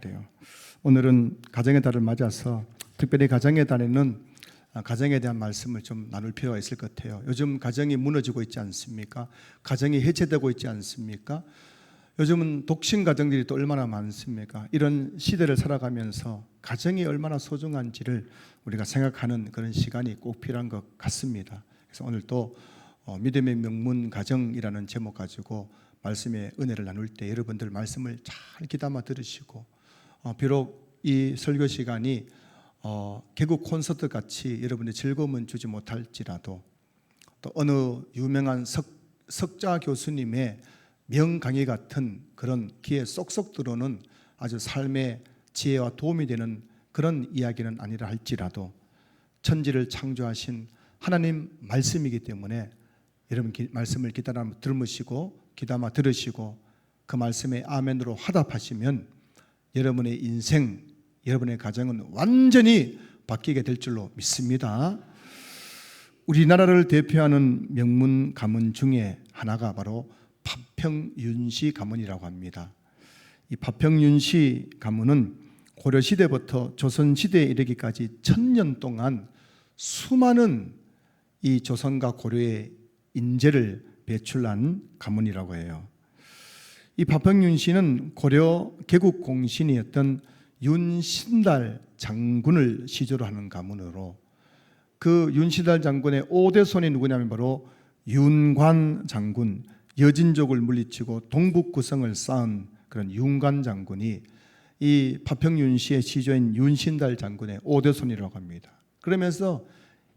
그래요. 오늘은 가정의 달을 맞아서 특별히 가정의 달에는 가정에 대한 말씀을 좀 나눌 필요가 있을 것 같아요. 요즘 가정이 무너지고 있지 않습니까? 가정이 해체되고 있지 않습니까? 요즘은 독신 가정들이 또 얼마나 많습니까? 이런 시대를 살아가면서 가정이 얼마나 소중한지를 우리가 생각하는 그런 시간이 꼭 필요한 것 같습니다. 그래서 오늘 또 믿음의 명문 가정이라는 제목 가지고 말씀의 은혜를 나눌 때 여러분들 말씀을 잘 귀담아 들으시고, 비록 이 설교 시간이 개국 콘서트 같이 여러분의 즐거움은 주지 못할지라도, 또 어느 유명한 석자 교수님의 명강의 같은 그런 귀에 쏙쏙 들어오는 아주 삶의 지혜와 도움이 되는 그런 이야기는 아니라 할지라도 천지를 창조하신 하나님 말씀이기 때문에 여러분 말씀을 귀담아 들으시고 그 말씀에 아멘으로 화답하시면 여러분의 인생, 여러분의 가정은 완전히 바뀌게 될 줄로 믿습니다. 우리나라를 대표하는 명문 가문 중에 하나가 바로 파평윤씨 가문이라고 합니다. 이 파평윤씨 가문은 고려시대부터 조선시대에 이르기까지 1000년 동안 수많은 이 조선과 고려의 인재를 배출한 가문이라고 해요. 이 파평윤씨는 고려 개국 공신이었던 윤신달 장군을 시조로 하는 가문으로, 그 윤신달 장군의 5대 손이 누구냐면 바로 윤관 장군, 여진족을 물리치고 동북구성을 쌓은 그런 윤관 장군이 이 파평윤씨의 시조인 윤신달 장군의 5대 손이라고 합니다. 그러면서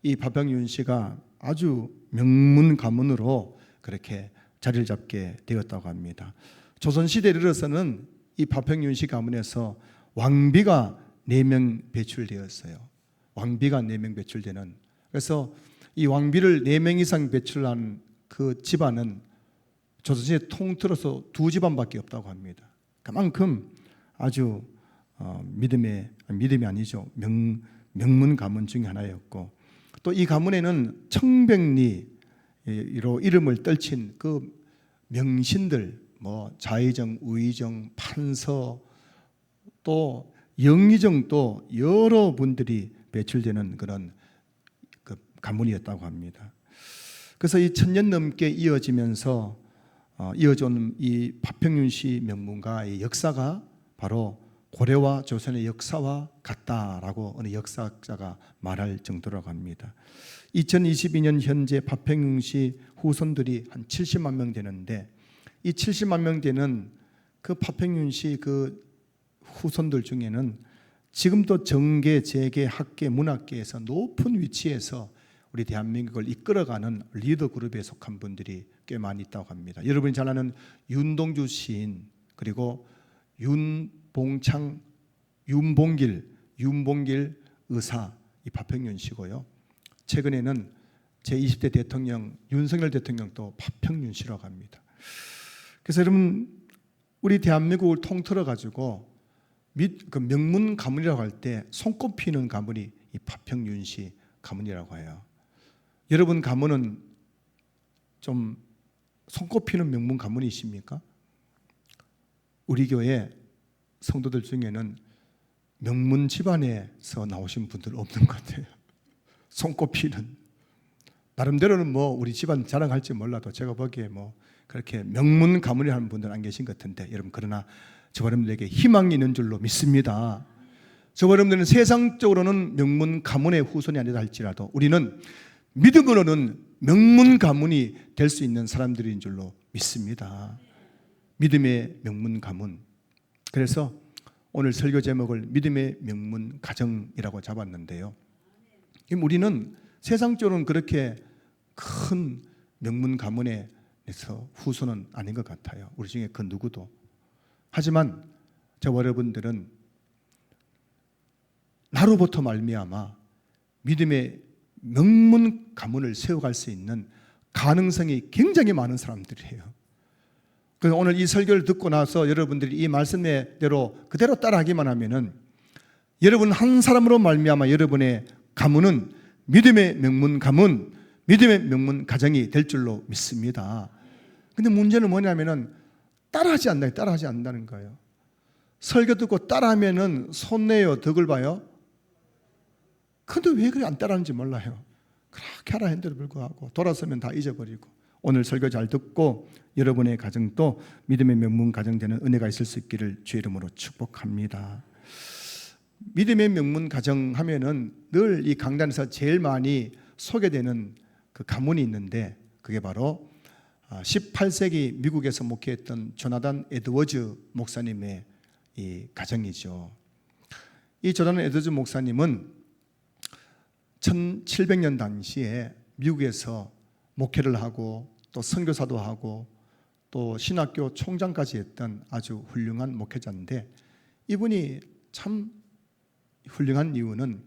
이 파평윤씨가 아주 명문 가문으로 그렇게 자리를 잡게 되었다고 합니다. 조선시대에 이르러서는 이 파평윤씨 가문에서 왕비가 4명 배출되었어요. 왕비가 4명 배출되는, 그래서 이 왕비를 4명 이상 배출한 그 집안은 조선시대 통틀어서 2집안밖에 없다고 합니다. 그만큼 아주 믿음이 아니죠. 명문 가문 중에 하나였고, 또 이 가문에는 청백리로 이름을 떨친 그 명신들, 자의정, 우의정, 판서, 또 영의정, 또 여러 분들이 배출되는 그런 그 가문이었다고 합니다. 그래서 이 1000년 넘게 이어지면서 이어져온 이 파평윤씨 명문가의 역사가 바로 고려와 조선의 역사와 같다라고 어느 역사학자가 말할 정도라고 합니다. 2022년 현재 파평윤씨 후손들이 한 70만 명 되는데, 이 70만 명 되는 그 파평윤씨 그 후손들 중에는 지금도 정계, 재계, 학계, 문학계에서 높은 위치에서 우리 대한민국을 이끌어가는 리더 그룹에 속한 분들이 꽤 많이 있다고 합니다. 여러분이 잘 아는 윤동주 시인, 그리고 윤봉길 의사, 이 파평윤씨고요. 최근에는 제20대 대통령 윤석열 대통령도 파평윤씨라고 합니다. 그래서 여러분, 우리 대한민국을 통틀어 가지고 그 명문 가문이라고 할 때 손꼽히는 가문이 이 파평윤씨 가문이라고 해요. 여러분 가문은 좀 손꼽히는 명문 가문이십니까? 우리 교회 성도들 중에는 명문 집안에서 나오신 분들 없는 것 같아요. 손꼽히는, 나름대로는 우리 집안 자랑할지 몰라도 제가 보기에 그렇게 명문 가문이 하는 분들은 안 계신 것 같은데, 여러분, 그러나 저와 여러분들에게 희망이 있는 줄로 믿습니다. 저와 여러분들은 세상적으로는 명문 가문의 후손이 아니다 할지라도 우리는 믿음으로는 명문 가문이 될 수 있는 사람들인 줄로 믿습니다. 믿음의 명문 가문. 그래서 오늘 설교 제목을 믿음의 명문 가정이라고 잡았는데요, 우리는 세상적으로는 그렇게 큰 명문 가문에서 후손은 아닌 것 같아요. 우리 중에 그 누구도. 하지만 저와 여러분들은 나로부터 말미암아 믿음의 명문 가문을 세워갈 수 있는 가능성이 굉장히 많은 사람들이에요. 그래서 오늘 이 설교를 듣고 나서 여러분들이 이 말씀대로 그대로 따라하기만 하면은 여러분 한 사람으로 말미암아 여러분의 가문은 믿음의 명문 가문, 믿음의 명문 가정이 될 줄로 믿습니다. 근데 문제는 뭐냐면은 따라하지 않는다는 거예요. 설교 듣고 따라하면은 손내요, 덕을 봐요? 근데 왜 그래 안 따라하는지 몰라요. 그렇게 하라 했는데도 불구하고 돌아서면 다 잊어버리고. 오늘 설교 잘 듣고 여러분의 가정도 믿음의 명문 가정 되는 은혜가 있을 수 있기를 주의 이름으로 축복합니다. 믿음의 명문 가정 하면은 늘 이 강단에서 제일 많이 소개되는 그 가문이 있는데, 그게 바로 18세기 미국에서 목회했던 조나단 에드워즈 목사님의 이 가정이죠. 이 조나단 에드워즈 목사님은 1700년 당시에 미국에서 목회를 하고 또 선교사도 하고 또 신학교 총장까지 했던 아주 훌륭한 목회자인데, 이분이 참 훌륭한 이유는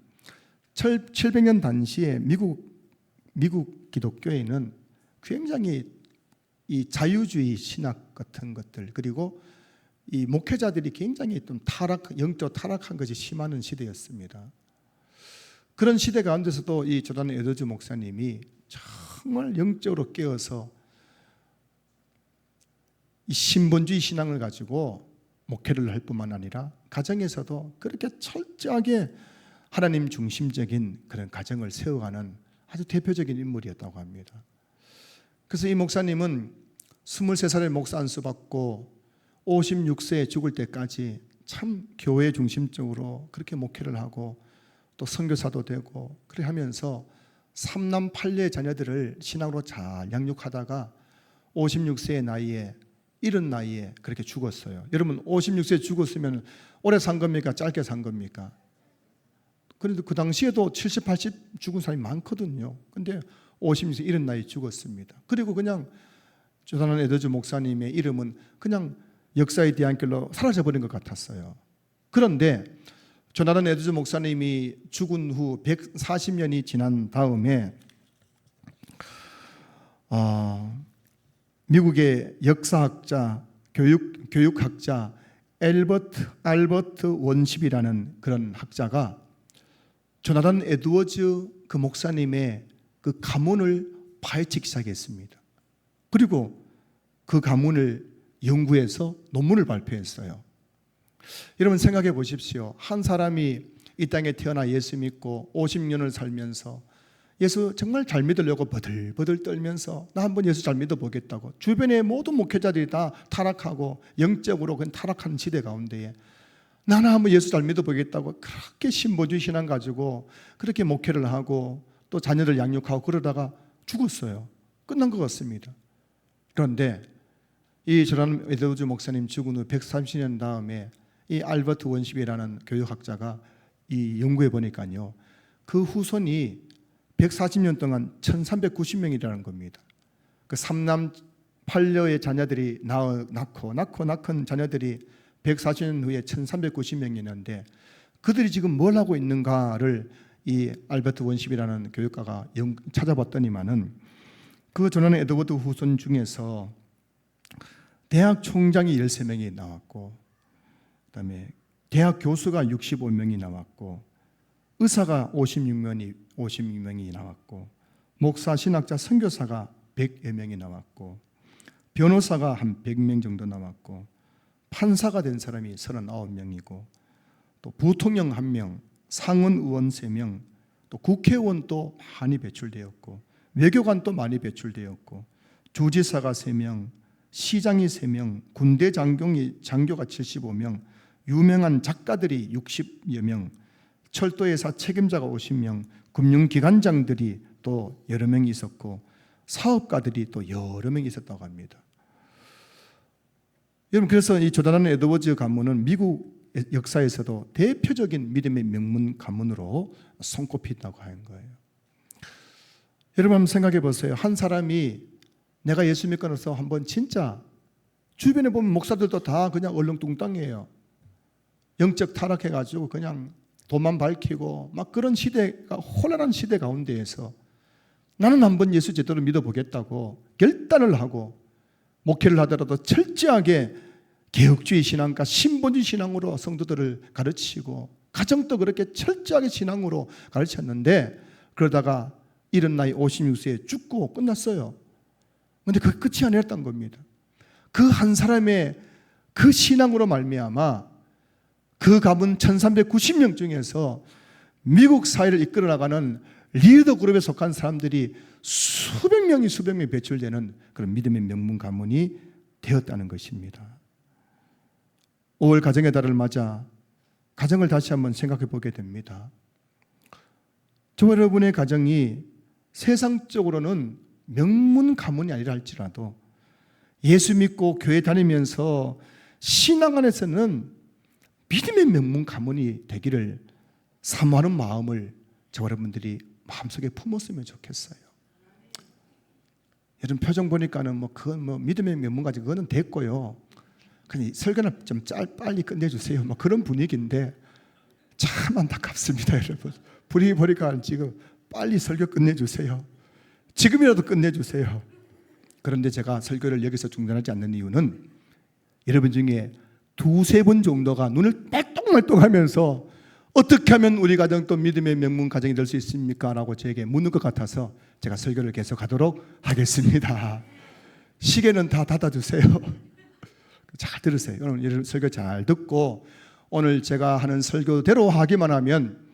700년 당시에 미국 기독교에는 굉장히 이 자유주의 신학 같은 것들, 그리고 이 목회자들이 굉장히 좀 영적 타락한 것이 심한 시대였습니다. 그런 시대 가운데서도 이 조나단 에드워즈 목사님이 정말 영적으로 깨어서 이 신본주의 신앙을 가지고 목회를 할 뿐만 아니라 가정에서도 그렇게 철저하게 하나님 중심적인 그런 가정을 세워가는 아주 대표적인 인물이었다고 합니다. 그래서 이 목사님은 23살에 목사 안수 받고 56세에 죽을 때까지 참 교회 중심적으로 그렇게 목회를 하고 또 선교사도 되고 그래 하면서 3남 8녀의 자녀들을 신앙으로 잘 양육하다가 56세의 나이에, 이른 나이에 그렇게 죽었어요. 여러분 56세에 죽었으면 오래 산 겁니까? 짧게 산 겁니까? 그런데 그 당시에도 70, 80 죽은 사람이 많거든요. 근데 56세 이른 나이에 죽었습니다. 그리고 그냥 조나단 에드워즈 목사님의 이름은 그냥 역사의 뒤안길로 사라져버린 것 같았어요. 그런데 조나단 에드워즈 목사님이 죽은 후 140년이 지난 다음에 미국의 역사학자, 교육학자 알버트 원십이라는 그런 학자가 조나단 에드워즈 그 목사님의 그 가문을 파헤치기 시작했습니다. 그리고 그 가문을 연구해서 논문을 발표했어요. 여러분 생각해 보십시오. 한 사람이 이 땅에 태어나 예수 믿고 50년을 살면서 예수 정말 잘 믿으려고 버들버들 떨면서 나 한번 예수 잘 믿어보겠다고 주변의 모든 목회자들이 다 타락하고 영적으로 그냥 타락한 시대 가운데에 나는 한번 예수 잘 믿어보겠다고 그렇게 신보주의 신앙 가지고 그렇게 목회를 하고 또 자녀들 양육하고 그러다가 죽었어요. 끝난 것 같습니다. 그런데 이 조나단 에드워즈 목사님 죽은 후 130년 다음에 이 알버트 원십이라는 교육학자가 이 연구해 보니까요, 그 후손이 140년 동안 1390명이라는 겁니다. 그 3남 8녀의 자녀들이 낳은 자녀들이 140년 후에 1390명이 있는데 그들이 지금 뭘 하고 있는가를 이 알버트 원십이라는 교육가가 찾아봤더니만은 그 조나단 에드워드 후손 중에서 대학 총장이 13명이 나왔고, 그다음에 대학 교수가 65명이 나왔고, 의사가 56명이 나왔고, 목사, 신학자, 선교사가 100여 명이 나왔고, 변호사가 한 100명 정도 나왔고, 판사가 된 사람이 39명이고, 또 부통령 1명, 상원 의원 3명, 또 국회의원도 많이 배출되었고, 외교관도 많이 배출되었고, 주지사가 3명, 시장이 3명, 군대 장교가 75명, 유명한 작가들이 60여 명, 철도회사 책임자가 50명, 금융기관장들이 또 여러 명이 있었고, 사업가들이 또 여러 명이 있었다고 합니다. 여러분, 그래서 이 조나단 에드워즈 가문은 미국 역사에서도 대표적인 믿음의 명문 가문으로 손꼽힌다고 하는 거예요. 여러분 한번 생각해 보세요. 한 사람이 내가 예수 믿고 나서 한번 진짜 주변에 보면 목사들도 다 그냥 얼렁뚱땅이에요. 영적 타락해가지고 그냥 돈만 밝히고 막 그런 시대가 혼란한 시대 가운데에서 나는 한번 예수 제대로 믿어보겠다고 결단을 하고 목회를 하더라도 철저하게 개혁주의 신앙과 신본주의 신앙으로 성도들을 가르치고 가정도 그렇게 철저하게 신앙으로 가르쳤는데 그러다가 이른 나이 56세에 죽고 끝났어요. 그런데 그 끝이 아니었던 겁니다. 그 한 사람의 그 신앙으로 말미암아 그 가문 1390명 중에서 미국 사회를 이끌어 나가는 리더 그룹에 속한 사람들이 수백 명이 배출되는 그런 믿음의 명문 가문이 되었다는 것입니다. 5월 가정의 달을 맞아 가정을 다시 한번 생각해 보게 됩니다. 저와 여러분의 가정이 세상적으로는 명문 가문이 아니라 할지라도 예수 믿고 교회 다니면서 신앙 안에서는 믿음의 명문 가문이 되기를 사모하는 마음을 저와 여러분들이 마음속에 품었으면 좋겠어요. 요즘 표정 보니까는 그건 믿음의 명문가지 그거는 됐고요. 그냥 설교는 좀 빨리 끝내주세요. 그런 분위기인데 참 안타깝습니다, 여러분. 분위기 보니까 지금 빨리 설교 끝내주세요. 지금이라도 끝내주세요. 그런데 제가 설교를 여기서 중단하지 않는 이유는 여러분 중에 두세 번 정도가 눈을 빨똥말똥하면서 어떻게 하면 우리 가정 또 믿음의 명문 가정이 될 수 있습니까? 라고 저에게 묻는 것 같아서 제가 설교를 계속하도록 하겠습니다. 시계는 다 닫아주세요. 잘 들으세요. 오늘 설교 잘 듣고 오늘 제가 하는 설교대로 하기만 하면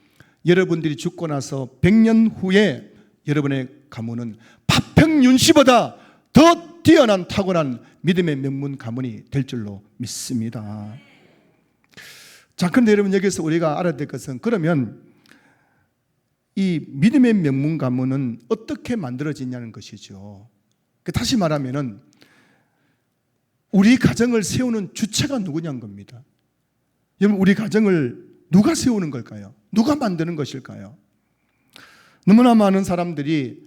여러분들이 죽고 나서 100년 후에 여러분의 가문은 파평윤 씨보다 더 뛰어난 타고난 믿음의 명문 가문이 될 줄로 믿습니다. 자, 그런데 여러분 여기서 우리가 알아야 될 것은 그러면 이 믿음의 명문 가문은 어떻게 만들어지냐는 것이죠. 다시 말하면은 우리 가정을 세우는 주체가 누구냐는 겁니다. 여러분 우리 가정을 누가 세우는 걸까요? 누가 만드는 것일까요? 너무나 많은 사람들이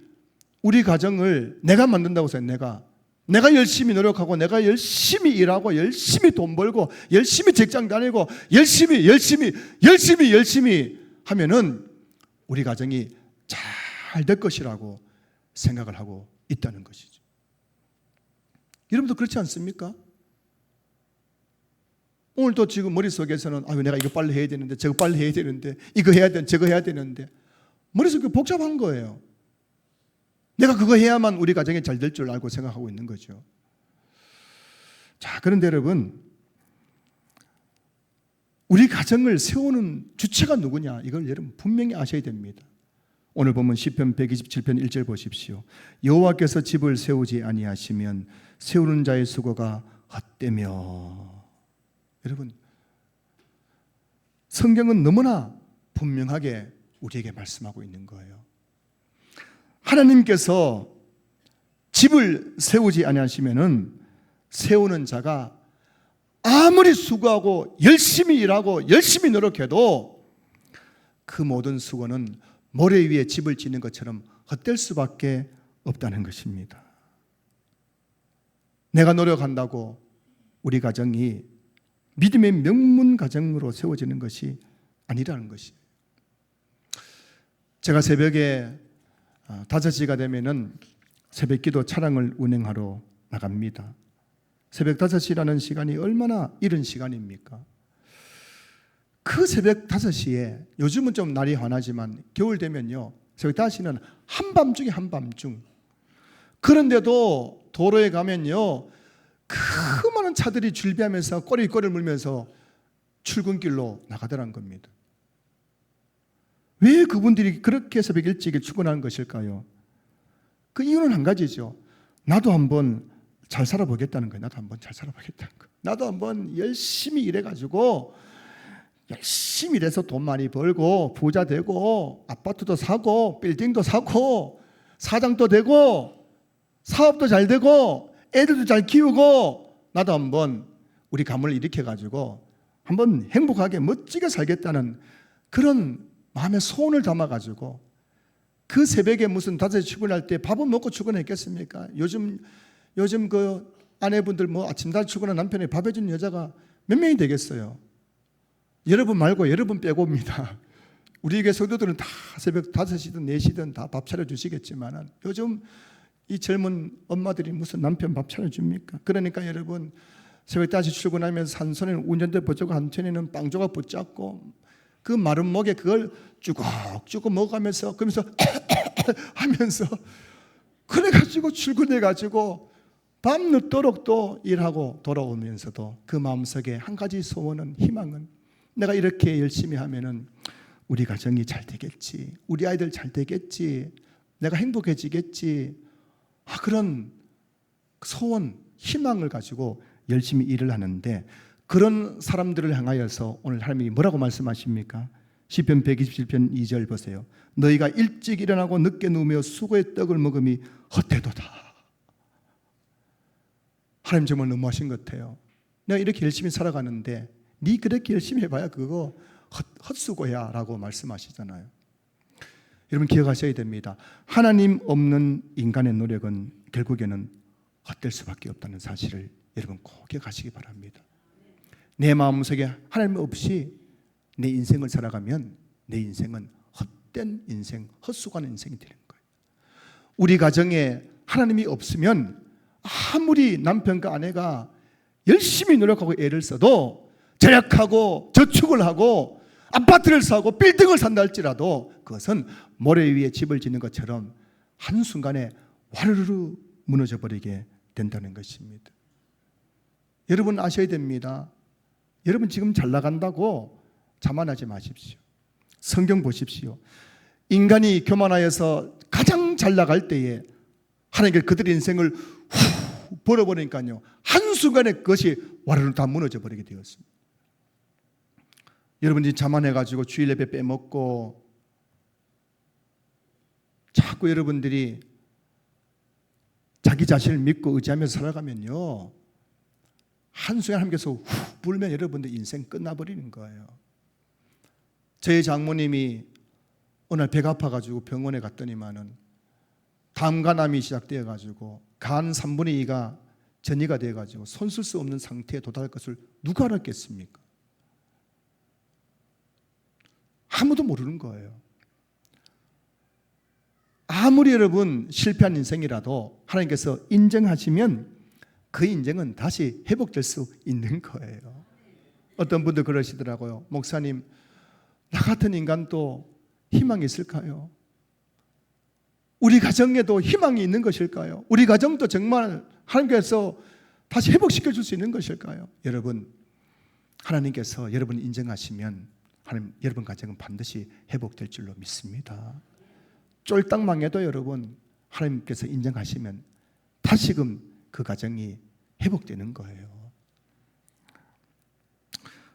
우리 가정을 내가 만든다고 해서 내가 열심히 노력하고 내가 열심히 일하고 열심히 돈 벌고 열심히 직장 다니고 열심히 하면은 우리 가정이 잘 될 것이라고 생각을 하고 있다는 것이죠. 여러분도 그렇지 않습니까? 오늘도 지금 머릿속에서는 내가 이거 빨리 해야 되는데 저거 빨리 해야 되는데 이거 해야 되는데 저거 해야 되는데 머릿속이 복잡한 거예요. 내가 그거 해야만 우리 가정이 잘 될 줄 알고 생각하고 있는 거죠. 자, 그런데 여러분 우리 가정을 세우는 주체가 누구냐 이걸 여러분 분명히 아셔야 됩니다. 오늘 보면 시편 127편 1절 보십시오. 여호와께서 집을 세우지 아니하시면 세우는 자의 수고가 헛되며. 여러분 성경은 너무나 분명하게 우리에게 말씀하고 있는 거예요. 하나님께서 집을 세우지 아니하시면은 세우는 자가 아무리 수고하고 열심히 일하고 열심히 노력해도 그 모든 수고는 모래 위에 집을 짓는 것처럼 헛될 수밖에 없다는 것입니다. 내가 노력한다고 우리 가정이 믿음의 명문 가정으로 세워지는 것이 아니라는 것이에요. 제가 새벽에 5시가 되면은 새벽 기도 차량을 운행하러 나갑니다. 새벽 5시라는 시간이 얼마나 이른 시간입니까? 그 새벽 5시에 요즘은 좀 날이 환하지만 겨울 되면요 새벽 5시는 한밤중에 한밤중. 그런데도 도로에 가면요 그 많은 차들이 줄비하면서 꼬리를 물면서 출근길로 나가더란 겁니다. 왜 그분들이 그렇게 새벽 일찍 출근하는 것일까요? 그 이유는 한 가지죠. 나도 한번 잘 살아보겠다는 거예요. 나도 한번 잘 살아보겠다는 거예요. 나도 한번 열심히 일해가지고 열심히 일해서 돈 많이 벌고 부자 되고 아파트도 사고 빌딩도 사고 사장도 되고 사업도 잘 되고 애들도 잘 키우고 나도 한번 우리 가문을 일으켜가지고 한번 행복하게 멋지게 살겠다는 그런 마음의 소원을 담아가지고 그 새벽에 무슨 5시 출근할 때 밥은 먹고 출근했겠습니까? 요즘 그 아내분들 아침날 출근한 남편이 밥 해준 여자가 몇 명이 되겠어요? 여러분 말고 여러분 빼고입니다. 우리 교회 성도들은 다 새벽 5시든 4시든 다 밥 차려주시겠지만 요즘 이 젊은 엄마들이 무슨 남편 밥 차려줍니까? 그러니까 여러분 새벽 5시 출근하면서 한 손에는 운전대 붙잡고 한 손에는 빵 조각 붙잡고 그 마른 목에 그걸 쭈걱쭈걱 먹어가면서 그러면서 하면서 그래가지고 출근해가지고 밤늦도록 또 일하고 돌아오면서도 그 마음속에 한 가지 소원은 희망은 내가 이렇게 열심히 하면은 우리 가정이 잘 되겠지, 우리 아이들 잘 되겠지, 내가 행복해지겠지, 그런 소원, 희망을 가지고 열심히 일을 하는데, 그런 사람들을 향하여서 오늘 하나님이 뭐라고 말씀하십니까? 시편 127편 2절 보세요. 너희가 일찍 일어나고 늦게 누우며 수고의 떡을 먹음이 헛되도다. 하나님 정말 너무하신 것 같아요. 내가 이렇게 열심히 살아가는데 네 그렇게 열심히 해봐야 그거 헛수고야 라고 말씀하시잖아요. 여러분 기억하셔야 됩니다. 하나님 없는 인간의 노력은 결국에는 헛될 수밖에 없다는 사실을 여러분 꼭 기억하시기 바랍니다. 내 마음속에 하나님 없이 내 인생을 살아가면 내 인생은 헛된 인생, 헛수고하는 인생이 되는 거예요. 우리 가정에 하나님이 없으면 아무리 남편과 아내가 열심히 노력하고 애를 써도, 절약하고 저축을 하고 아파트를 사고 빌딩을 산다 할지라도 그것은 모래 위에 집을 짓는 것처럼 한순간에 와르르 무너져 버리게 된다는 것입니다. 여러분 아셔야 됩니다. 여러분 지금 잘 나간다고 자만하지 마십시오. 성경 보십시오. 인간이 교만하여서 가장 잘 나갈 때에 하나님께 그들의 인생을 후 벌어버리니까요, 한순간에 그것이 와르르 다 무너져 버리게 되었습니다. 여러분이 자만해가지고 주일 예배 빼먹고 자꾸 여러분들이 자기 자신을 믿고 의지하면서 살아가면요, 한순간 하나님께서 후 불면 여러분들 인생 끝나버리는 거예요. 저희 장모님이 어느 날 배가 아파가지고 병원에 갔더니만은 담간암이 시작되어가지고 간 3분의 2가 전이가 되어가지고 손 쓸 수 없는 상태에 도달할 것을 누가 알았겠습니까? 아무도 모르는 거예요. 아무리 여러분 실패한 인생이라도 하나님께서 인정하시면 그 인생은 다시 회복될 수 있는 거예요. 어떤 분들 그러시더라고요. 목사님, 나 같은 인간도 희망이 있을까요? 우리 가정에도 희망이 있는 것일까요? 우리 가정도 정말 하나님께서 다시 회복시켜 줄 수 있는 것일까요? 여러분, 하나님께서 여러분 인정하시면 하나님, 여러분 가정은 반드시 회복될 줄로 믿습니다. 쫄딱 망해도 여러분 하나님께서 인정하시면 다시금 그 가정이 회복되는 거예요.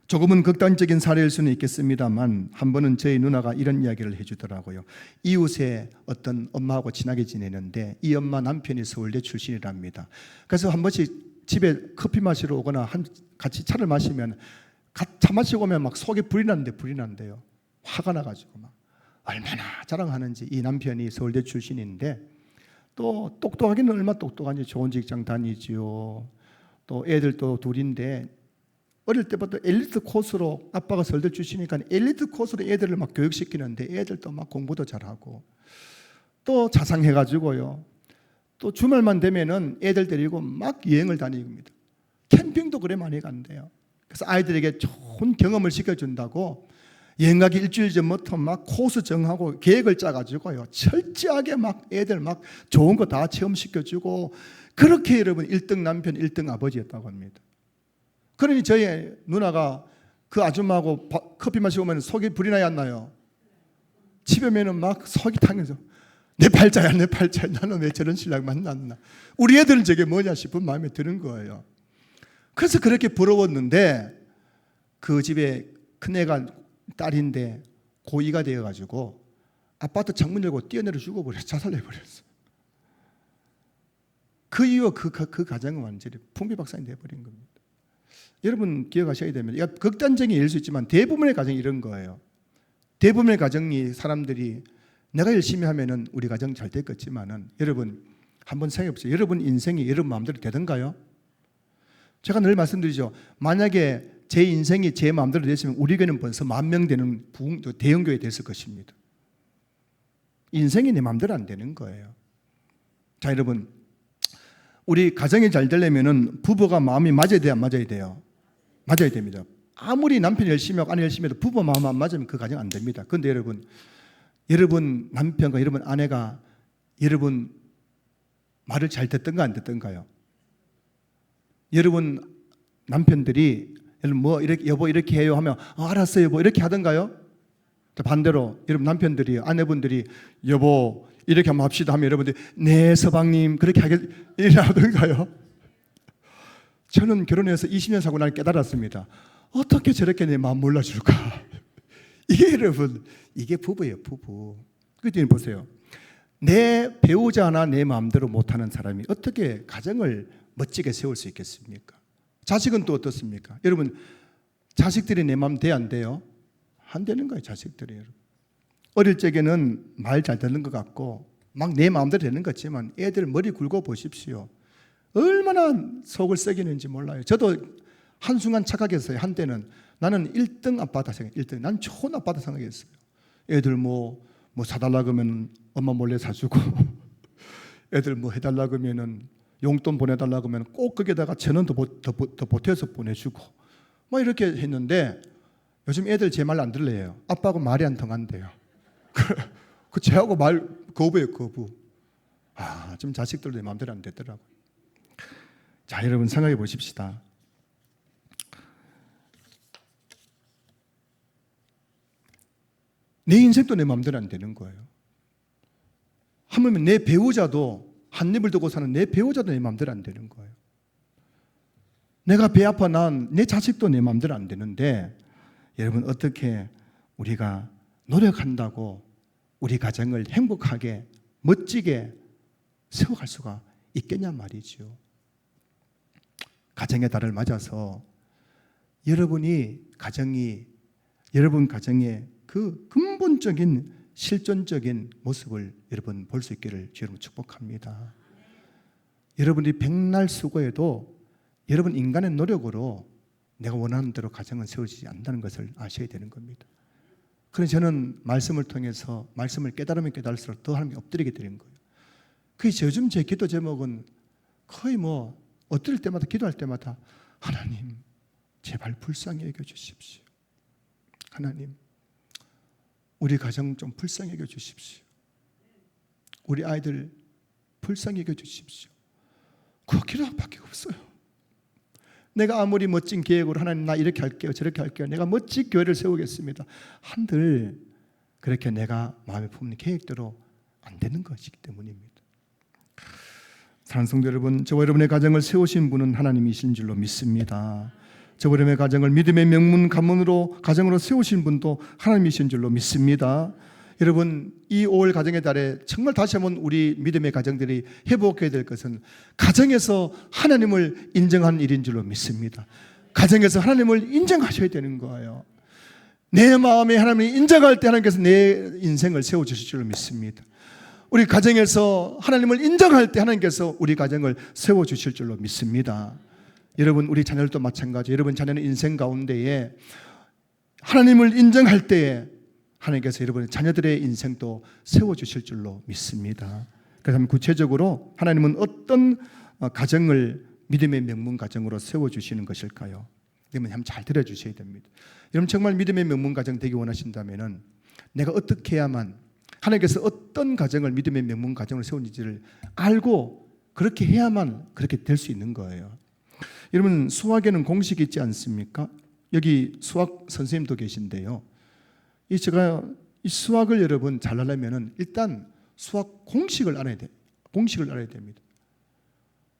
조금은 극단적인 사례일 수는 있겠습니다만 한 번은 저희 누나가 이런 이야기를 해주더라고요. 이웃에 어떤 엄마하고 친하게 지내는데 이 엄마 남편이 서울대 출신이랍니다. 그래서 한 번씩 집에 커피 마시러 오거나 같이 차를 마시면 차 마시고 오면 막 속에 불이 난대요. 화가 나가지고 막 얼마나 자랑하는지. 이 남편이 서울대 출신인데 또 똑똑하기는 얼마나 똑똑한지 좋은 직장 다니지요. 또 애들도 둘인데 어릴 때부터 엘리트 코스로, 아빠가 서울대 출신이니까 엘리트 코스로 애들을 막 교육시키는데 애들도 막 공부도 잘하고 또 자상해가지고요. 또 주말만 되면은 애들 데리고 막 여행을 다닙니다. 캠핑도 그래 많이 간대요. 그래서 아이들에게 좋은 경험을 시켜준다고 여행 가기 일주일 전부터 막 코스 정하고 계획을 짜가지고요, 철저하게 막 애들 막 좋은 거 다 체험시켜주고, 그렇게 여러분 1등 남편 1등 아버지였다고 합니다. 그러니 저희 누나가 그 아줌마하고 커피 마시고 오면 속이 불이 나야 안 나요? 집에 오면은 막 속이 타면서 내 팔자야 나는 왜 저런 신랑 만났나, 우리 애들은 저게 뭐냐 싶은 마음이 드는 거예요. 그래서 그렇게 부러웠는데 그 집에 큰애가 딸인데 고2가 되어가지고 아파트 창문 열고 뛰어내려 죽어버렸어. 자살해버렸어. 그 이후 그 가정은 완전히 풍비박산이 되어버린 겁니다. 여러분 기억하셔야 됩니다. 극단적인 예일 수 있지만 대부분의 가정이 이런 거예요. 대부분의 가정이 사람들이 내가 열심히 하면은 우리 가정 잘 됐겠지만은 여러분 한번 생각해 보세요. 여러분 인생이 여러분 마음대로 되던가요? 제가 늘 말씀드리죠. 만약에 제 인생이 제 마음대로 됐으면 우리 교회는 벌써 10,000명 되는 대형교회 됐을 것입니다. 인생이 내 마음대로 안 되는 거예요. 자, 여러분, 우리 가정이 잘 되려면은 부부가 마음이 맞아야 돼요, 안 맞아야 돼요? 맞아야 됩니다. 아무리 남편이 열심히 하고 아내 열심히 해도 부부 마음 안 맞으면 그 가정 안 됩니다. 그런데 여러분 남편과 여러분 아내가 여러분 말을 잘 듣던가 안 듣던가요? 여러분 남편들이 여러분 뭐 이렇게 여보 이렇게 해요 하면 알았어요 여보 이렇게 하던가요? 반대로 여러분 남편들이 아내분들이 여보 이렇게 한번 합시다 하면 여러분들이 네 서방님 그렇게 하던가요? 저는 결혼해서 20년 사고 날 깨달았습니다. 어떻게 저렇게 내 마음 몰라줄까? 이게 여러분 이게 부부예요 부부. 그때 보세요. 내 배우자나 내 마음대로 못하는 사람이 어떻게 가정을 멋지게 세울 수 있겠습니까? 자식은 또 어떻습니까? 여러분 자식들이 내 마음 돼 안 돼요? 안 되는 거예요 자식들이. 여러분 어릴 적에는 말 잘 듣는 것 같고 막 내 마음대로 되는 것 같지만 애들 머리 굴고 보십시오. 얼마나 속을 썩이는지 몰라요. 저도 한순간 착각했어요. 한때는 나는 1등 아빠다 생각했어요. 1등. 난 좋은 아빠다 생각했어요. 애들 뭐 사달라고 하면 엄마 몰래 사주고 애들 뭐 해달라고 하면 용돈 보내달라고 하면 꼭 거기다가 1,000원 더 보태서 보내주고 막 이렇게 했는데 요즘 애들 제 말 안 들려요. 아빠하고 말이 안 통한대요. 그 쟤하고 말 거부예요 거부. 좀 자식들도 내 마음대로 안 되더라고요. 자 여러분 생각해 보십시다. 내 인생도 내 마음대로 안 되는 거예요. 하물며 내 배우자도 한 입을 두고 사는 내 배우자도 내 마음대로 안 되는 거예요. 내가 배 아파 난 내 자식도 내 마음대로 안 되는데 여러분 어떻게 우리가 노력한다고 우리 가정을 행복하게 멋지게 세워갈 수가 있겠냐 말이죠. 가정의 달을 맞아서 여러분 가정의 그 근본적인 실존적인 모습을 여러분 볼 수 있기를 주님 축복합니다. 여러분이 백날 수고해도 여러분 인간의 노력으로 내가 원하는 대로 가정은 세워지지 않는다는 것을 아셔야 되는 겁니다. 그래서 저는 말씀을 통해서 말씀을 깨달으면 깨달을수록 더 하나님께 엎드리게 되는 거예요. 그래서 요즘 제 기도 제목은 거의 엎드릴 때마다 기도할 때마다 하나님 제발 불쌍히 여겨주십시오. 하나님 우리 가정 좀 불쌍히 여겨주십시오. 우리 아이들 불쌍히 여겨주십시오. 그 기도밖에 없어요. 내가 아무리 멋진 계획으로 하나님 나 이렇게 할게요 저렇게 할게요 내가 멋진 교회를 세우겠습니다 한들 그렇게 내가 마음에 품는 계획대로 안 되는 것이기 때문입니다. 사랑하는 성도 여러분, 저와 여러분의 가정을 세우신 분은 하나님이신 줄로 믿습니다. 저와 여러분의 가정을 믿음의 명문 가문으로 가정으로 세우신 분도 하나님이신 줄로 믿습니다. 여러분 이 5월 가정의 달에 정말 다시 한번 우리 믿음의 가정들이 회복해야 될 것은 가정에서 하나님을 인정하는 일인 줄로 믿습니다. 가정에서 하나님을 인정하셔야 되는 거예요. 내 마음에 하나님을 인정할 때 하나님께서 내 인생을 세워주실 줄로 믿습니다. 우리 가정에서 하나님을 인정할 때 하나님께서 우리 가정을 세워주실 줄로 믿습니다. 여러분 우리 자녀들도 마찬가지. 여러분 자녀는 인생 가운데에 하나님을 인정할 때에 하나님께서 여러분의 자녀들의 인생도 세워주실 줄로 믿습니다. 그래서 구체적으로 하나님은 어떤 가정을 믿음의 명문 가정으로 세워주시는 것일까요? 여러분 한번 잘 들어주셔야 됩니다. 여러분 정말 믿음의 명문 가정 되기 원하신다면 내가 어떻게 해야만 하나님께서 어떤 가정을 믿음의 명문 가정을 세우는지를 알고 그렇게 해야만 그렇게 될 수 있는 거예요. 여러분 수학에는 공식이 있지 않습니까? 여기 수학 선생님도 계신데요. 제가 이 수학을 여러분 잘 하려면 일단 수학 공식을 알아야 돼. 공식을 알아야 됩니다.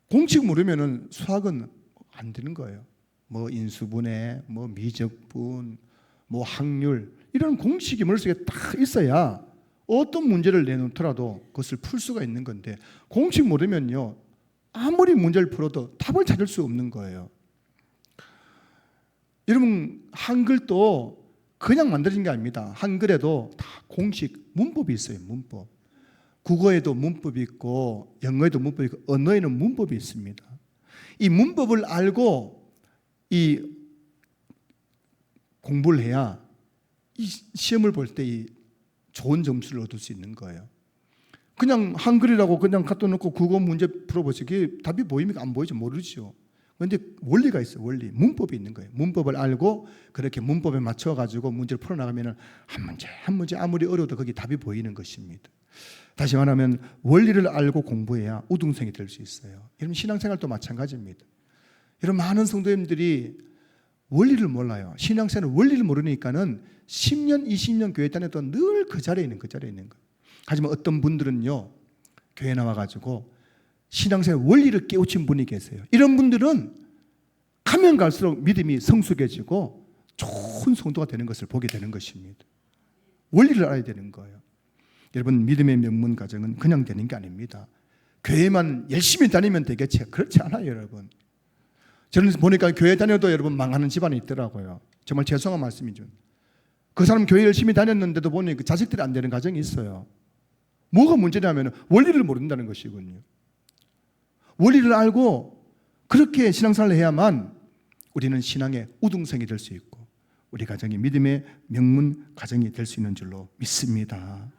공식 모르면은 수학은 안 되는 거예요. 인수분해, 미적분, 확률 이런 공식이 머릿속에 딱 있어야 어떤 문제를 내놓더라도 그것을 풀 수가 있는 건데 공식 모르면요 아무리 문제를 풀어도 답을 찾을 수 없는 거예요. 여러분 한글도 그냥 만들어진 게 아닙니다. 한글에도 다 공식, 문법이 있어요. 문법. 국어에도 문법이 있고 영어에도 문법이 있고 언어에는 문법이 있습니다. 이 문법을 알고 이 공부를 해야 이 시험을 볼 때 좋은 점수를 얻을 수 있는 거예요. 그냥 한글이라고 그냥 갖다 놓고 국어 문제 풀어보세요. 그게 답이 보입니까? 안 보이죠? 모르죠. 그런데 원리가 있어요. 원리. 문법이 있는 거예요. 문법을 알고 그렇게 문법에 맞춰가지고 문제를 풀어나가면 한 문제 아무리 어려워도 거기 답이 보이는 것입니다. 다시 말하면 원리를 알고 공부해야 우등생이 될 수 있어요. 여러분 신앙생활도 마찬가지입니다. 여러분 많은 성도님들이 원리를 몰라요. 신앙생활 원리를 모르니까는 10년, 20년 교회 다녀도 늘 그 자리에 있는 거예요. 하지만 어떤 분들은요, 교회 나와가지고 신앙생활 원리를 깨우친 분이 계세요. 이런 분들은 가면 갈수록 믿음이 성숙해지고 좋은 성도가 되는 것을 보게 되는 것입니다. 원리를 알아야 되는 거예요. 여러분, 믿음의 명문 가정은 그냥 되는 게 아닙니다. 교회만 열심히 다니면 되겠지? 그렇지 않아요, 여러분. 저는 보니까 교회 다녀도 여러분 망하는 집안이 있더라고요. 정말 죄송한 말씀이죠. 그 사람 교회 열심히 다녔는데도 보니 그 자식들이 안 되는 가정이 있어요. 뭐가 문제냐면 원리를 모른다는 것이군요. 원리를 알고 그렇게 신앙생활을 해야만 우리는 신앙의 우등성이 될 수 있고 우리 가정이 믿음의 명문 가정이 될 수 있는 줄로 믿습니다.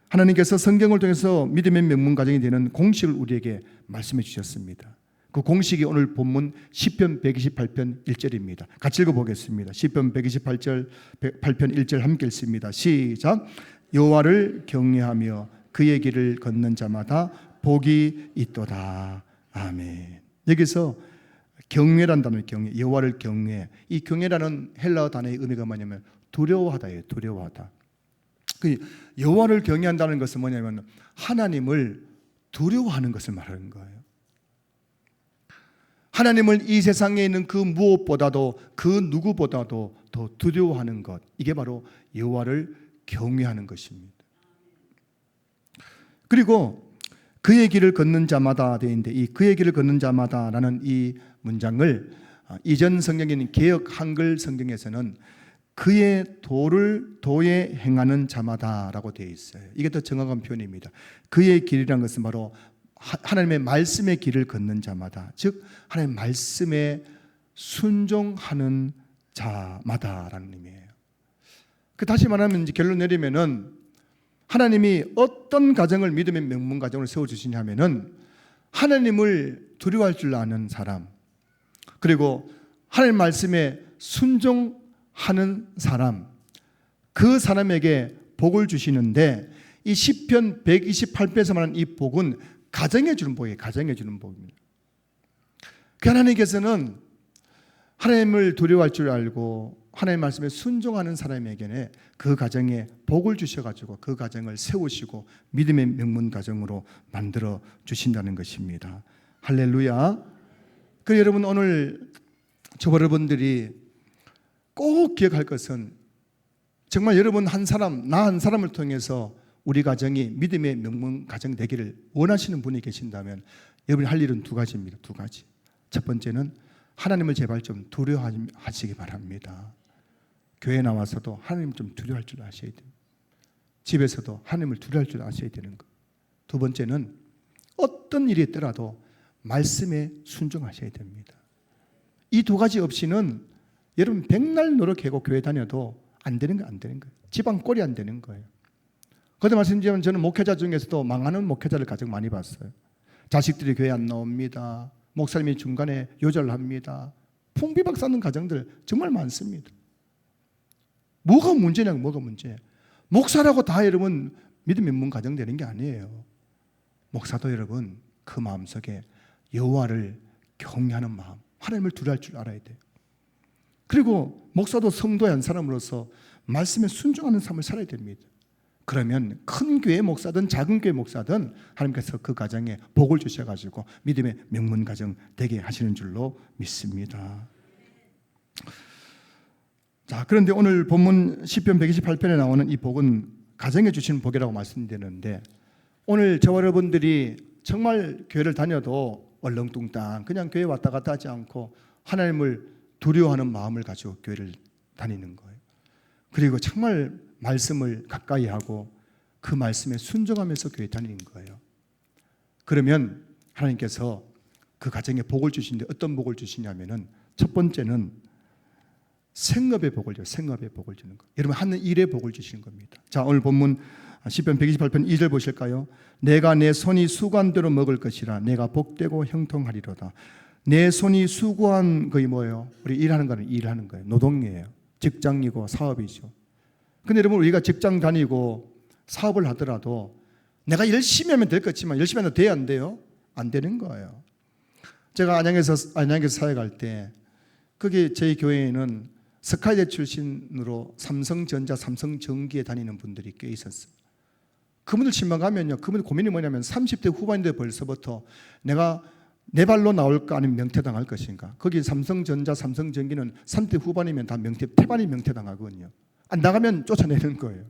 하나님께서 성경을 통해서 믿음의 명문 가정이 되는 공식을 우리에게 말씀해 주셨습니다. 그 공식이 오늘 본문 시편 128편 1절입니다. 같이 읽어보겠습니다. 시편 128편 1절 함께 읽습니다. 시작. 여호와를 경외하며 그의 길을 걷는 자마다 복이 있도다. 아멘. 여기서 경외란 단어의 경외, 여호와를 경외. 이 경외라는 헬라어 단어의 의미가 뭐냐면 두려워하다예요. 두려워하다. 그 여호와를 경외한다는 것은 뭐냐면 하나님을 두려워하는 것을 말하는 거예요. 하나님을 이 세상에 있는 그 무엇보다도 그 누구보다도 더 두려워하는 것, 이게 바로 여호와를 경외하는 것입니다. 그리고 그의 길을 걷는 자마다 되어 있는데 이 그의 길을 걷는 자마다라는 이 문장을 이전 성경에 있는 개역 한글 성경에서는 그의 도에 행하는 자마다라고 되어 있어요. 이게 더 정확한 표현입니다. 그의 길이라는 것은 바로 하나님의 말씀의 길을 걷는 자마다, 즉 하나님의 말씀에 순종하는 자마다라는 의미예요. 다시 말하면 이제 결론 내리면은 하나님이 어떤 가정을 믿음의 명문 가정을 세워주시냐면은 하나님을 두려워할 줄 아는 사람, 그리고 하나님 말씀에 순종하는 사람, 그 사람에게 복을 주시는데 이 시편 128편에서 말하는 이 복은 가정에 주는 복이에요. 가정에 주는 복입니다. 그 하나님께서는 하나님을 두려워할 줄 알고 하나님의 말씀에 순종하는 사람에게는 그 가정에 복을 주셔가지고 그 가정을 세우시고 믿음의 명문 가정으로 만들어 주신다는 것입니다. 할렐루야. 그래서 여러분, 오늘 저와 여러분들이 꼭 기억할 것은 정말 여러분 한 사람, 나 한 사람을 통해서 우리 가정이 믿음의 명문 가정 되기를 원하시는 분이 계신다면 여러분이 할 일은 두 가지입니다. 두 가지. 첫 번째는 하나님을 제발 좀 두려워하시기 바랍니다. 교회 나와서도 하나님 좀 두려워할 줄 아셔야 돼요. 집에서도 하나님을 두려워할 줄 아셔야 되는 것. 두 번째는 어떤 일이 있더라도 말씀에 순종하셔야 됩니다. 이 두 가지 없이는 여러분 백날 노력하고 교회 다녀도 안 되는 거예요. 집안 꼴이 안 되는 거예요. 그때 말씀드리면 저는 목회자 중에서도 망하는 목회자를 가장 많이 봤어요. 자식들이 교회 안 나옵니다. 목사님이 중간에 요절합니다. 풍비박 사는 가정들 정말 많습니다. 뭐가 문제냐고. 뭐가 문제? 목사라고 다 여러분 믿음의 명문 가정 되는 게 아니에요. 목사도 여러분 그 마음속에 여호와를 경외하는 마음, 하나님을 두려워할 줄 알아야 돼요. 그리고 목사도 성도의 한 사람으로서 말씀에 순종하는 삶을 살아야 됩니다. 그러면 큰 교회 목사든 작은 교회 목사든 하나님께서 그 가정에 복을 주셔가지고 믿음의 명문 가정 되게 하시는 줄로 믿습니다. 자, 그런데 오늘 본문 시편 128편에 나오는 이 복은 가정에 주시는 복이라고 말씀드렸는데 오늘 저와 여러분들이 정말 교회를 다녀도 얼렁뚱땅 그냥 교회 왔다 갔다 하지 않고 하나님을 두려워하는 마음을 가지고 교회를 다니는 거예요. 그리고 정말 말씀을 가까이 하고 그 말씀에 순종하면서 교회 다니는 거예요. 그러면 하나님께서 그 가정에 복을 주시는데 어떤 복을 주시냐면은 첫 번째는 생업의 복을 줘요. 생업의 복을 주는 거. 여러분 하는 일의 복을 주시는 겁니다. 자, 오늘 본문 시편 128편 2절 보실까요? 내가 내 손이 수고한 대로 먹을 것이라 내가 복되고 형통하리로다. 내 손이 수고한 것이 뭐예요? 우리 일하는 거는 일하는 거예요. 노동이에요. 직장이고 사업이죠. 근데 여러분 우리가 직장 다니고 사업을 하더라도 내가 열심히 하면 될 것지만 열심히 하면 돼야 안 돼요? 안 되는 거예요. 제가 안양에서 사회 갈 때 그게 저희 교회에는 스카이대 출신으로 삼성전자, 삼성전기에 다니는 분들이 꽤 있었어요. 그분들 친방 가면요, 그분 고민이 뭐냐면 30대 후반인데 벌써부터 내가 내 발로 나올까 아니면 명퇴당할 것인가. 거기 삼성전자, 삼성전기는 30대 후반이면 다 태반이 명퇴당하거든요. 안 나가면 쫓아내는 거예요.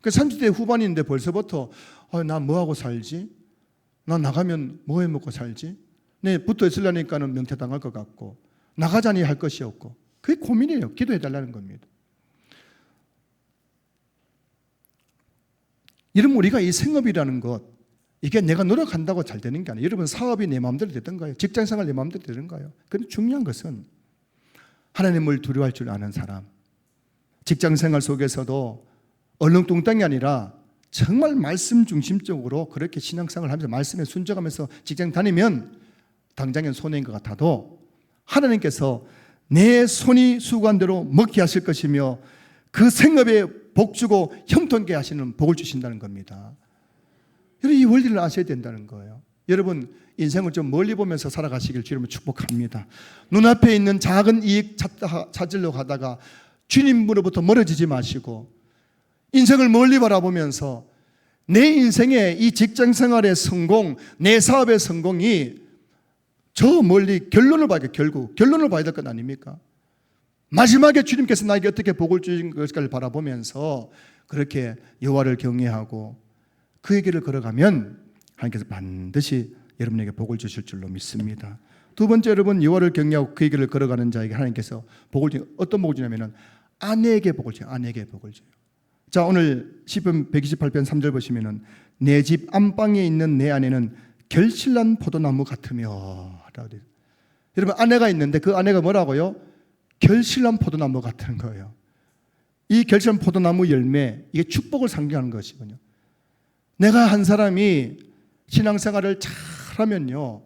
그 30대 후반인데 벌써부터 나 뭐하고 살지? 나 나가면 뭐 해 먹고 살지? 내 붙어 있으려니까는 명퇴당할 것 같고 나가자니 할 것이 없고 그게 고민이에요. 기도해 달라는 겁니다. 이러면 우리가 이 생업이라는 것, 이게 내가 노력한다고 잘 되는 게 아니에요. 여러분 사업이 내 마음대로 되던가요? 직장생활 내 마음대로 되던가요? 근데 중요한 것은 하나님을 두려워할 줄 아는 사람, 직장생활 속에서도 얼렁뚱땅이 아니라 정말 말씀 중심적으로 그렇게 신앙생활을 하면서 말씀에 순종하면서 직장 다니면 당장엔 손해인 것 같아도 하나님께서 내 손이 수고한 대로 먹게 하실 것이며 그 생업에 복 주고 형통케 하시는 복을 주신다는 겁니다. 여러분 이 원리를 아셔야 된다는 거예요. 여러분 인생을 좀 멀리 보면서 살아가시길 주님을 축복합니다. 눈앞에 있는 작은 이익 찾으려고 하다가 주님으로부터 멀어지지 마시고 인생을 멀리 바라보면서 내 인생의 이 직장생활의 성공, 내 사업의 성공이 저 멀리 결론을 봐야 결국 결론을 봐야 될 것 아닙니까? 마지막에 주님께서 나에게 어떻게 복을 주신 것을 바라보면서 그렇게 여호와를 경외하고 그의 길을 걸어가면 하나님께서 반드시 여러분에게 복을 주실 줄로 믿습니다. 두 번째, 여러분 여호와를 경외하고 그의 길을 걸어가는 자에게 하나님께서 복을 주는, 어떤 복을 주냐면은 아내에게 복을 줘요. 아내에게 복을 줘요. 자, 오늘 시편 128편 3절 보시면은 내 집 안방에 있는 내 아내는 결실난 포도나무 같으며 라고 돼요. 여러분 아내가 있는데 그 아내가 뭐라고요? 결실난 포도나무 같은 거예요. 이 결실난 포도나무 열매, 이게 축복을 상징하는 것이거든요. 내가 한 사람이 신앙생활을 잘하면요,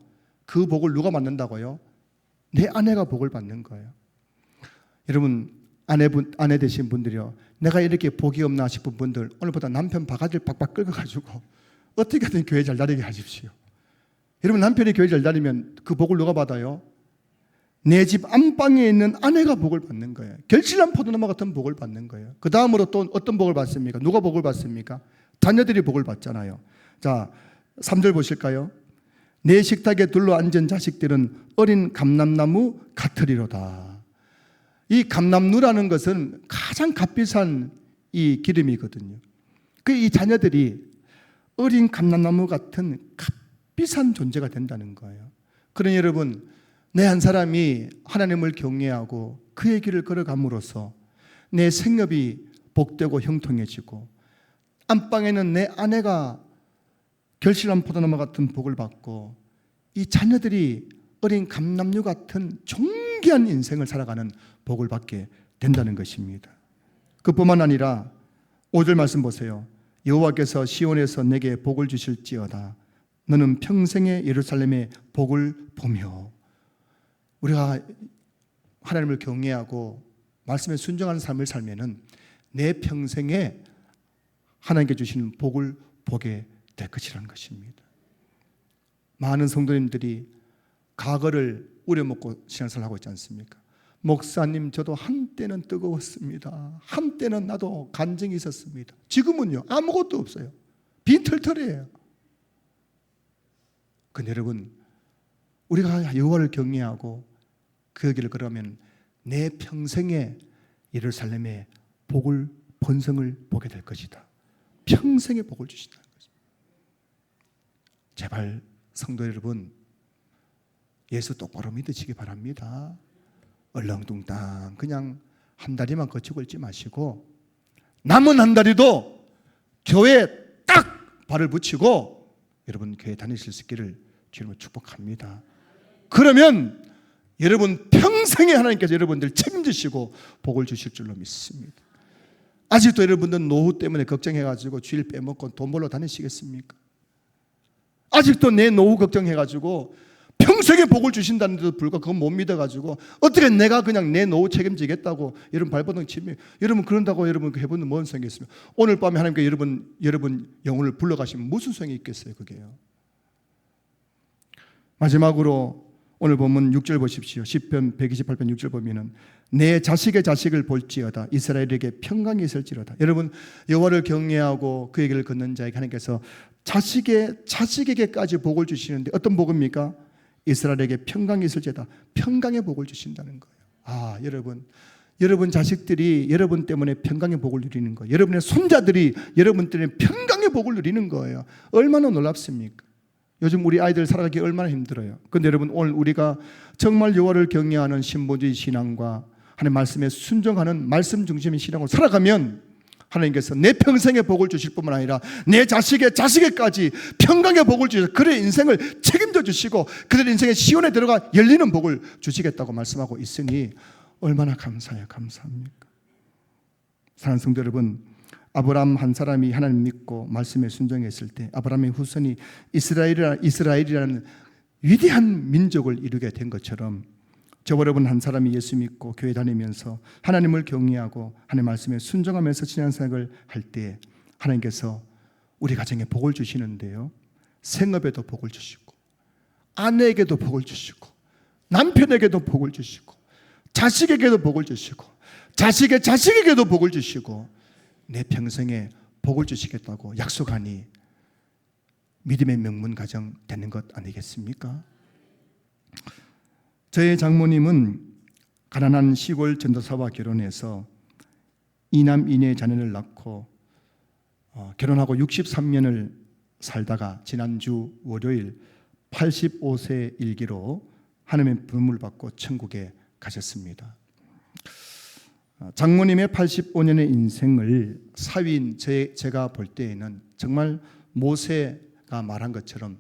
그 복을 누가 받는다고요? 내 아내가 복을 받는 거예요. 여러분 아내 되신 분들이요, 내가 이렇게 복이 없나 싶은 분들 오늘보다 남편 바가지를 박박 긁어가지고 어떻게든 교회 잘 다니게 하십시오. 여러분 남편이 교회 잘 다니면 그 복을 누가 받아요? 내 집 안방에 있는 아내가 복을 받는 거예요. 결실난 포도나무 같은 복을 받는 거예요. 그 다음으로 또 어떤 복을 받습니까? 누가 복을 받습니까? 자녀들이 복을 받잖아요. 자, 3절 보실까요? 내 식탁에 둘러앉은 자식들은 어린 감람나무 같으리로다. 이 감람누라는 것은 가장 값비싼 이 기름이거든요. 그 이 자녀들이 어린 감람나무 같은 값비싼 존재가 된다는 거예요. 그러니 여러분, 내 한 사람이 하나님을 경외하고 그의 길을 걸어감으로써 내 생업이 복되고 형통해지고 안방에는 내 아내가 결실한 포도나무 같은 복을 받고 이 자녀들이 어린 감람류 같은 존귀한 인생을 살아가는 복을 받게 된다는 것입니다. 그뿐만 아니라 5절 말씀 보세요. 여호와께서 시온에서 내게 복을 주실지어다. 너는 평생에 예루살렘의 복을 보며. 우리가 하나님을 경외하고 말씀에 순종하는 삶을 살면은 내 평생에 하나님께 주시는 복을 보게 될 것이라는 것입니다. 많은 성도님들이 과거를 우려먹고 신앙생활을 하고 있지 않습니까? 목사님, 저도 한때는 뜨거웠습니다. 한때는 나도 간증이 있었습니다. 지금은요, 아무것도 없어요. 빈털털이에요. 근데 여러분, 우리가 여호와를 경외하고 그 길을 걸어가면 내 평생에 예루살렘의 복을, 번성을 보게 될 것이다. 평생의 복을 주신다는 것입니다. 제발 성도 여러분, 예수 똑바로 믿으시기 바랍니다. 얼렁뚱땅 그냥 한 다리만 거치고 있지 마시고 남은 한 다리도 교회에 딱 발을 붙이고 여러분 교회 다니실 수 있기를 주님을 축복합니다. 그러면 여러분 평생에 하나님께서 여러분들 책임지시고 복을 주실 줄로 믿습니다. 아직도 여러분들 노후 때문에 걱정해가지고 주일 빼먹고 돈 벌러 다니시겠습니까? 아직도 내 노후 걱정해가지고 평생에 복을 주신다는데도 불구하고 그건 못 믿어가지고 어떻게 내가 그냥 내 노후 책임지겠다고 여러분 발버둥 치면 여러분 그런다고 여러분 해보는 뭔 소용이 있습니까? 오늘 밤에 하나님께 여러분 영혼을 불러가시면 무슨 소용이 있겠어요? 그게요. 마지막으로 오늘 본문 6절 보십시오. 시편 128편 6절 보면은 내 자식의 자식을 볼지어다 이스라엘에게 평강이 있을지로다. 여러분, 여호와를 경외하고 그의 길을 걷는 자에게 하나님께서 자식의 자식에게까지 복을 주시는데 어떤 복입니까? 이스라엘에게 평강이 있을지어다. 평강의 복을 주신다는 거예요. 여러분 자식들이 여러분 때문에 평강의 복을 누리는 거예요. 여러분의 손자들이 여러분 때문에 평강의 복을 누리는 거예요. 얼마나 놀랍습니까? 요즘 우리 아이들 살아가기 얼마나 힘들어요. 그런데 여러분, 오늘 우리가 정말 여호와를 경외하는 신보주의 신앙과 하나님의 말씀에 순종하는 말씀 중심의 신앙으로 살아가면 하나님께서 내 평생의 복을 주실 뿐만 아니라 내 자식의 자식에까지 평강의 복을 주셔서 그들의 인생을 책임져 주시고 그들의 인생의 시온에 들어가 열리는 복을 주시겠다고 말씀하고 있으니 얼마나 감사합니까? 사랑하는 성도 여러분, 아브라함 한 사람이 하나님 믿고 말씀에 순종했을 때 아브라함의 후손이 이스라엘이라는 위대한 민족을 이루게 된 것처럼 저와 여러분 한 사람이 예수 믿고 교회 다니면서 하나님을 경외하고 하나님의 말씀에 순종하면서 신앙생활을 할 때 하나님께서 우리 가정에 복을 주시는데요, 생업에도 복을 주시고 아내에게도 복을 주시고 남편에게도 복을 주시고 자식에게도 복을 주시고 자식의 자식에게도 복을 주시고 내 평생에 복을 주시겠다고 약속하니 믿음의 명문 가정 되는 것 아니겠습니까? 저의 장모님은 가난한 시골 전도사와 결혼해서 이남 이녀의 자녀를 낳고 결혼하고 63년을 살다가 지난주 월요일 85세 일기로 하나님의 부름을 받고 천국에 가셨습니다. 장모님의 85년의 인생을 사위인 제가 볼 때에는 정말 모세가 말한 것처럼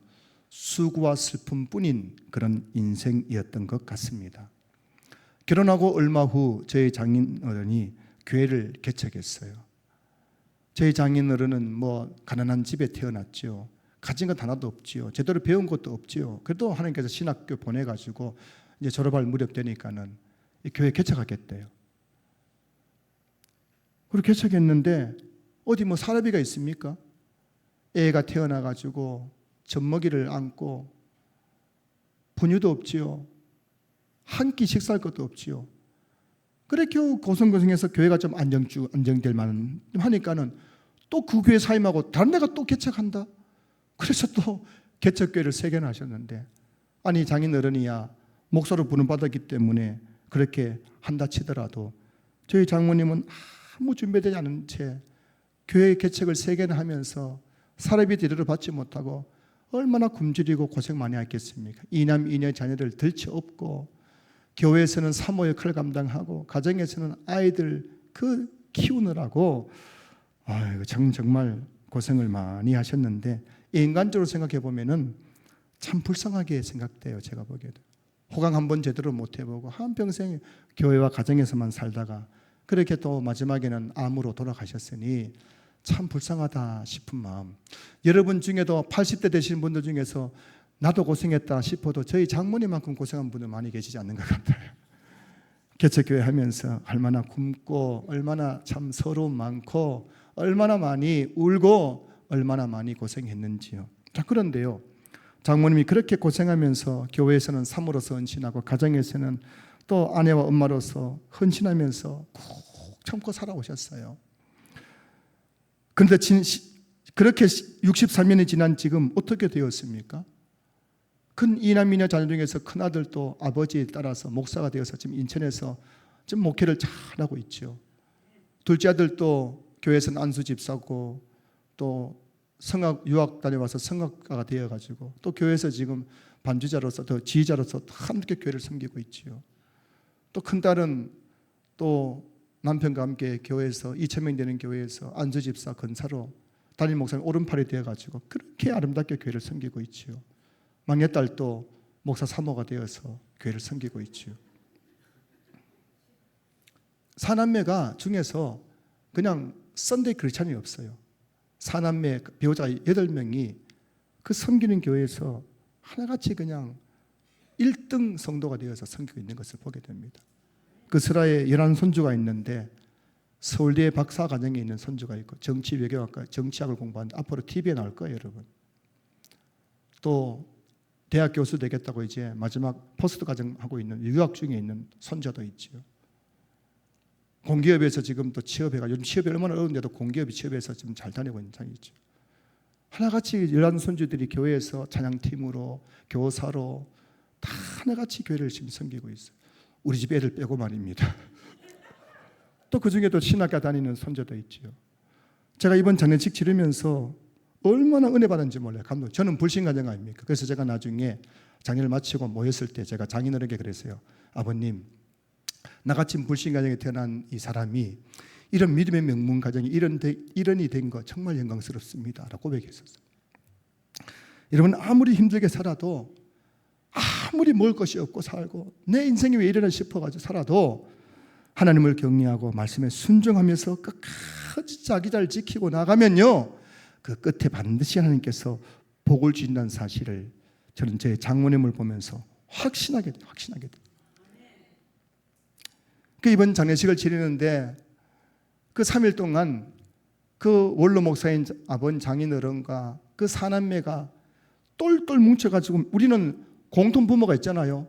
수고와 슬픔뿐인 그런 인생이었던 것 같습니다. 결혼하고 얼마 후 저희 장인어른이 교회를 개척했어요. 저희 장인어른은 가난한 집에 태어났죠. 가진 것 하나도 없지요. 제대로 배운 것도 없지요. 그래도 하나님께서 신학교 보내가지고 이제 졸업할 무렵 되니까는 교회 개척하겠대요. 그리고 개척했는데 어디 사례비가 있습니까? 애가 태어나가지고 젖먹이를 안고 분유도 없지요. 한 끼 식사할 것도 없지요. 그래 겨우 고성고성해서 교회가 좀 안정될 만한 하니까는 또 그 교회 사임하고 다른 데가 또 개척한다. 그래서 또 개척교회를 3개나 하셨는데, 아니 장인어른이야 목사로 부름받았기 때문에 그렇게 한다 치더라도 저희 장모님은 아무 준비되지 않은 채 교회 개척을 3개나 하면서 사례비 제대로 받지 못하고 얼마나 굶주리고 고생 많이 했겠습니까? 이남 이녀 자녀를 들쳐업고 교회에서는 사모 역할을 감당하고 가정에서는 아이들 키우느라고 정말 고생을 많이 하셨는데, 인간적으로 생각해 보면은 참 불쌍하게 생각돼요. 제가 보기에도 호강 한번 제대로 못 해보고 한평생 교회와 가정에서만 살다가 그렇게 또 마지막에는 암으로 돌아가셨으니 참 불쌍하다 싶은 마음. 여러분 중에도 80대 되시는 분들 중에서 나도 고생했다 싶어도 저희 장모님만큼 고생한 분들 많이 계시지 않는 것 같아요. 개척교회 하면서 얼마나 굶고 얼마나 참 서러움 많고 얼마나 많이 울고 얼마나 많이 고생했는지요. 자, 그런데요, 장모님이 그렇게 고생하면서 교회에서는 사모로서 헌신하고 가정에서는 또 아내와 엄마로서 헌신하면서 꾹 참고 살아오셨어요. 그런데 그렇게 63년이 지난 지금 어떻게 되었습니까? 큰 이남이녀 자녀 중에서 큰아들도 아버지에 따라서 목사가 되어서 지금 인천에서 지금 목회를 잘하고 있죠. 둘째 아들도 교회에서는 안수 집사고 또 성악 유학 다녀와서 성악가가 되어가지고 또 교회에서 지금 반주자로서 또 지휘자로서 함께 교회를 섬기고 있지요. 또 큰딸은 또 남편과 함께 교회에서 2,000명 되는 교회에서 안수 집사 건사로 담임 목사님 오른팔이 되어가지고 그렇게 아름답게 교회를 섬기고 있지요. 막내딸도 목사 사모가 되어서 교회를 섬기고 있지요. 사남매가 중에서 그냥 썬데이 크리스찬이 없어요. 사남매 배우자 8명이 그 섬기는 교회에서 하나같이 그냥 1등 성도가 되어서 섬기고 있는 것을 보게 됩니다. 그 슬하에 11손주가 있는데 서울대 박사과정에 있는 손주가 있고 정치 외교학과 정치학을 공부하는데 앞으로 TV에 나올 거예요, 여러분. 또 대학 교수 되겠다고 이제 마지막 포스트 과정하고 있는 유학 중에 있는 손자도 있지요. 공기업에서 지금 또 취업해가 요즘 취업이 얼마나 어려운데도 공기업이 취업해서 지금 잘 다니고 있는 상이죠. 하나같이 열한 손주들이 교회에서 찬양팀으로 교사로 다 하나같이 교회를 지금 섬기고 있어요. 우리 집 애들 빼고 말입니다. 또 그중에도 신학교 다니는 손자도 있지요. 제가 이번 장례식 치르면서 얼마나 은혜 받았는지 몰라요. 감독. 저는 불신가정 아닙니까? 그래서 제가 나중에 장례를 마치고 모였을 때 제가 장인어른에게 그랬어요. 아버님, 나같이 불신가정에 태어난 이 사람이 이런 믿음의 명문 가정이 일원이 된 거 정말 영광스럽습니다 라고 고백했었어요. 여러분, 아무리 힘들게 살아도, 아무리 먹을 것이 없고 살고 내 인생이 왜 이러나 싶어가지고 살아도 하나님을 경외하고 말씀에 순종하면서 끝까지 자기 잘 지키고 나가면요, 그 끝에 반드시 하나님께서 복을 주신다는 사실을 저는 제 장모님을 보면서 확신하게 돼요. 그 이번 장례식을 치르는데 그 3일 동안 그 원로 목사인 아버지 장인어른과 그 사남매가 똘똘 뭉쳐가지고, 우리는 공통 부모가 있잖아요.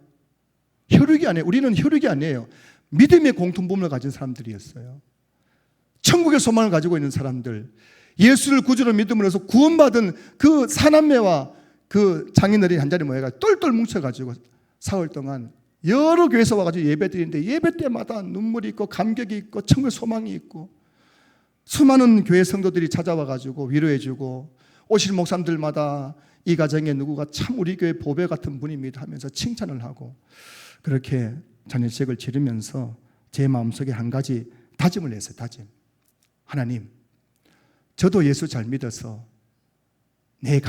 혈육이 아니에요. 우리는 혈육이 아니에요. 믿음의 공통 부모를 가진 사람들이었어요. 천국의 소망을 가지고 있는 사람들, 예수를 구주로 믿음으로써 구원받은 그 사남매와 그 장인어른이 한 자리 모여가 똘똘 뭉쳐가지고 4월 동안 여러 교회에서 와가지고 예배 드리는데, 예배 때마다 눈물이 있고 감격이 있고 천국의 소망이 있고, 수많은 교회 성도들이 찾아와가지고 위로해주고, 오실 목사님들마다 이 가정에 누구가 참 우리 교회 보배 같은 분입니다 하면서 칭찬을 하고, 그렇게 장례식을 치르면서 제 마음속에 한 가지 다짐을 했어요. 다짐. 하나님, 저도 예수 잘 믿어서 내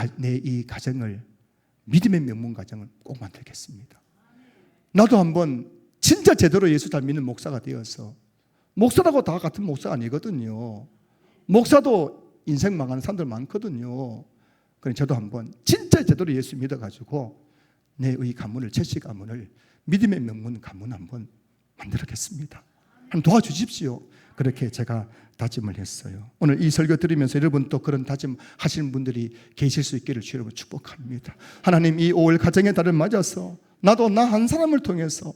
이 가정을 믿음의 명문 가정을 꼭 만들겠습니다. 나도 한번 진짜 제대로 예수 잘 믿는 목사가 되어서, 목사라고 다 같은 목사가 아니거든요. 목사도 인생 망하는 사람들 많거든요. 그래서 저도 한번 진짜 제대로 예수 믿어가지고 내 의 가문을, 채씨 가문을 믿음의 명문 가문 한번 만들겠습니다. 한번 도와주십시오. 그렇게 제가 다짐을 했어요. 오늘 이 설교 들으면서 여러분 또 그런 다짐 하시는 분들이 계실 수 있기를 주여 축복합니다. 하나님, 이 5월 가정의 달을 맞아서 나도 나 한 사람을 통해서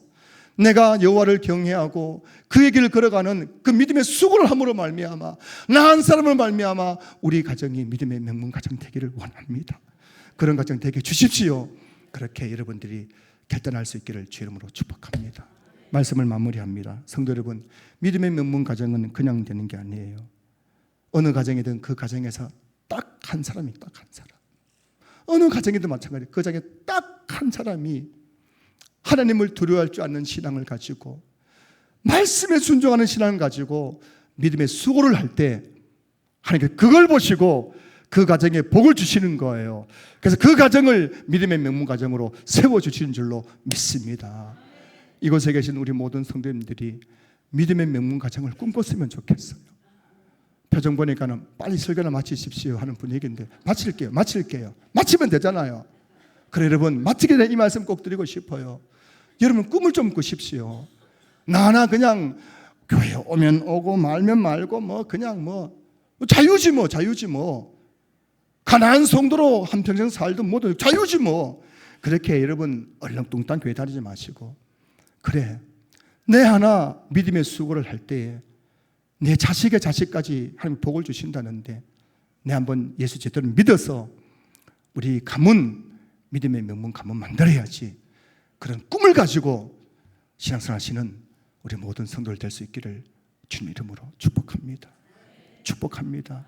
내가 여호와를 경외하고 그의 길을 걸어가는 그 믿음의 수고를 함으로 말미암아 나 한 사람을 말미암아 우리 가정이 믿음의 명문 가정 되기를 원합니다. 그런 가정 되게 주십시오. 그렇게 여러분들이 결단할 수 있기를 주의 이름으로 축복합니다. 말씀을 마무리합니다. 성도 여러분, 믿음의 명문 가정은 그냥 되는 게 아니에요. 어느 가정이든 그 가정에서 딱 한 사람이, 딱 한 사람, 어느 가정이든 마찬가지, 그 가정에 딱 한 사람이 하나님을 두려워할 줄 아는 신앙을 가지고 말씀에 순종하는 신앙을 가지고 믿음의 수고를 할 때 하나님께 그걸 보시고 그 가정에 복을 주시는 거예요. 그래서 그 가정을 믿음의 명문 가정으로 세워주시는 줄로 믿습니다. 이곳에 계신 우리 모든 성도님들이 믿음의 명문 가정을 꿈꿨으면 좋겠어요. 표정 보니까는 빨리 설교나 마치십시오 하는 분위기인데, 마치면 되잖아요. 그래, 여러분, 마치기 전에 이 말씀 꼭 드리고 싶어요. 여러분, 꿈을 좀 꾸십시오. 나나 그냥 교회 오면 오고 말면 말고 그냥 자유지 가난한 성도로 한평생 살든 뭐든 자유지 그렇게 여러분 얼렁뚱땅 교회 다니지 마시고, 그래, 내 하나 믿음의 수고를 할 때에 내 자식의 자식까지 하나님 복을 주신다는데, 내 한번 예수 제대로 믿어서 우리 가문, 믿음의 명문 가문 만들어야지. 그런 꿈을 가지고 신앙생활 하시는 우리 모든 성도들 될 수 있기를 주님 이름으로 축복합니다. 축복합니다.